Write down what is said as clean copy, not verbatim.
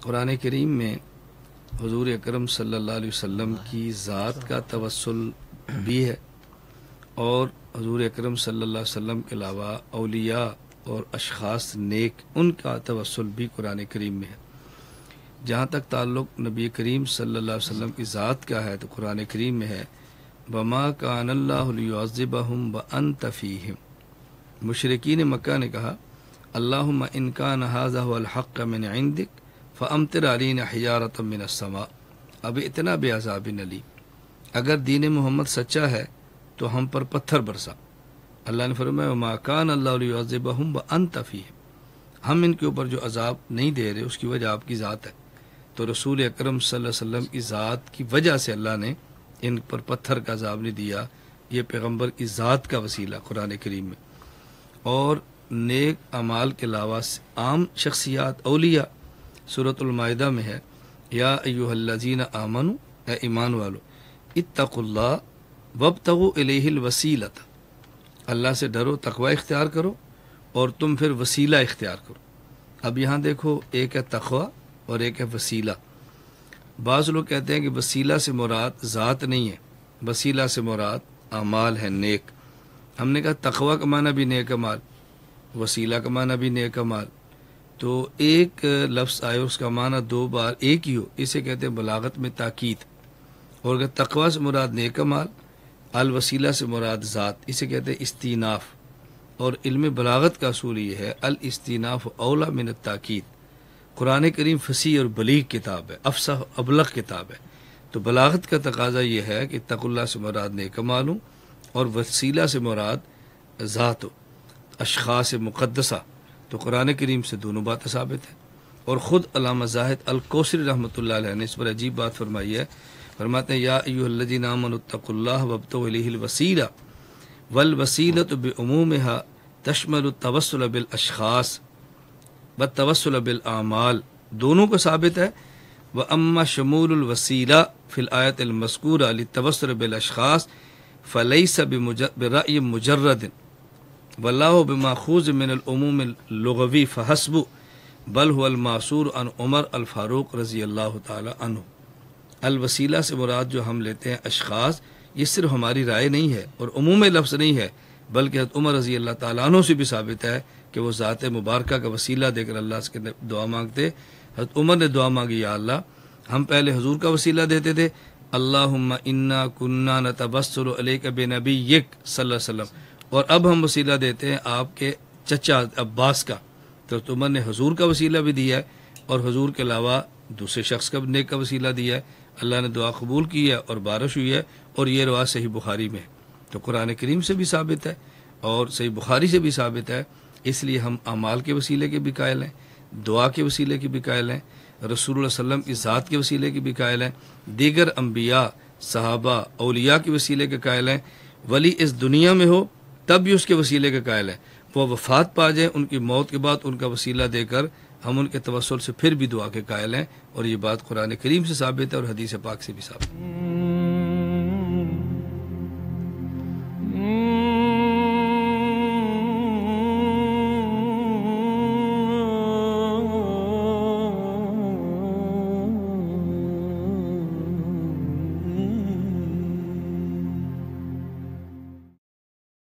قرآن کریم میں حضور اکرم صلی اللہ علیہ وسلم کی ذات کا توسل بھی ہے، اور حضور اکرم صلی اللہ علیہ وسلم کے علاوہ اولیاء اور اشخاص نیک ان کا توسل بھی قرآن کریم میں ہے۔ جہاں تک تعلق نبی کریم صلی اللہ علیہ وسلم کی ذات کا ہے تو قرآن کریم میں ہے وَمَا كَانَ اللَّهُ لِيُعَذِّبَهُمْ وَأَنْتَ فِيهِمْ۔ مشرکین مکہ نے کہا اللہم ان کان ھذا هو الحق من عندک فامطر علینا حجارۃ من السماء اب اتنا بعذاب علیم، اگر دین محمد سچا ہے تو ہم پر پتھر برسا۔ اللہ نے فرمایا وما کان اللہ لیعذبہم وانت فیہم، ہم ان کے اوپر جو عذاب نہیں دے رہے اس کی وجہ آپ کی ذات ہے، تو رسول اکرم صلی اللہ علیہ وسلم کی ذات کی وجہ سے اللہ نے ان پر پتھر کا عذاب نہیں دیا، یہ پیغمبر کی ذات کا وسیلہ قرآن کریم میں۔ اور نیک اعمال کے علاوہ عام شخصیات اولیاء سورۃ المائدہ میں ہے یا ایھا الذین آمنوا، اے ایمان والو، اتقوا اللہ وابتغوا الیہ الوسیلۃ، اللہ سے ڈرو، تقوی اختیار کرو اور تم پھر وسیلہ اختیار کرو۔ اب یہاں دیکھو، ایک ہے تقوی اور ایک ہے وسیلہ۔ بعض لوگ کہتے ہیں کہ وسیلہ سے مراد ذات نہیں ہے، وسیلہ سے مراد اعمال ہے نیک۔ ہم نے کہا تقوی کا معنی بھی نیک اعمال، وسیلہ کا معنی بھی نیک اعمال، تو ایک لفظ آئے اس کا معنی دو بار ایک ہی ہو، اسے کہتے ہیں بلاغت میں تاکید۔ اور اگر تقوی سے مراد نیک اعمال، الوسیلہ سے مراد ذات، اسے کہتے ہیں استیناف۔ اور علم بلاغت کا اصول یہ ہے الاستیناف اولا من التاکید۔ قرآن کریم فصیح اور بلیغ کتاب ہے، افصح و ابلغ کتاب ہے، تو بلاغت کا تقاضا یہ ہے کہ اتقوا اللہ سے مراد نیک اعمال ہوں اور وسیلہ سے مراد ذات ہو، اشخاص مقدسہ، تو قرآن کریم سے دونوں باتیں ثابت ہیں۔ اور خود علامہ زاہد الکوثری رحمۃ اللہ علیہ نے اس پر عجیب بات فرمائی ہے، فرماتے ہیں یا ایھا الذین آمنوا اتقوا اللہ وابتغوا الیہ الوسیلہ والوسیلۃ بعمومها تشمل التوسل بالاشخاص والتوسل بالاعمال، دونوں کو ثابت ہے۔ واما شمول الوسیلہ فی الآیۃ المذکورہ للتوسل بالاشخاص فلیس برأی مجرد واللہ بماخوذ من العموم اللغوی فحسب بل هو الماثور عن عمر الفاروق رضی اللہ تعالی عنہ۔ الوسیلہ سے مراد جو ہم لیتے ہیں اشخاص، یہ صرف ہماری رائے نہیں ہے اور عموم لفظ نہیں ہے، بلکہ حضرت عمر رضی اللہ تعالیٰ عنہ سے بھی ثابت ہے کہ وہ ذات مبارکہ کا وسیلہ دے کر اللہ سے دعا مانگتے۔ حضرت عمر نے دعا مانگی یا اللہ ہم پہلے حضور کا وسیلہ دیتے تھے، اللہم انا کنا نتبسل الیک بنبیک صلی اللہ علیہ وسلم، اور اب ہم وسیلہ دیتے ہیں آپ کے چچا عباس کا، تو حضرت عمر نے حضور کا وسیلہ بھی دیا ہے اور حضور کے علاوہ دوسرے شخص کا نیک کا وسیلہ دیا ہے، اللہ نے دعا قبول کی ہے اور بارش ہوئی ہے، اور یہ روایت صحیح بخاری میں ہے، تو قرآن کریم سے بھی ثابت ہے اور صحیح بخاری سے بھی ثابت ہے۔ اس لیے ہم اعمال کے وسیلے کے بھی قائل ہیں، دعا کے وسیلے کے بھی قائل ہیں، رسول اللہ صلی اللہ علیہ وسلم کی ذات کے وسیلے کے بھی قائل ہیں، دیگر انبیاء، صحابہ، اولیاء کے وسیلے کے قائل ہیں، ولی اس دنیا میں ہو تب بھی اس کے وسیلے کے قائل ہیں، وہ وفات پا جائیں ان کی موت کے بعد ان کا وسیلہ دے کر ہم ان کے توسل سے پھر بھی دعا کے قائل ہیں، اور یہ بات قرآن کریم سے ثابت ہے اور حدیث پاک سے بھی ثابت ہے۔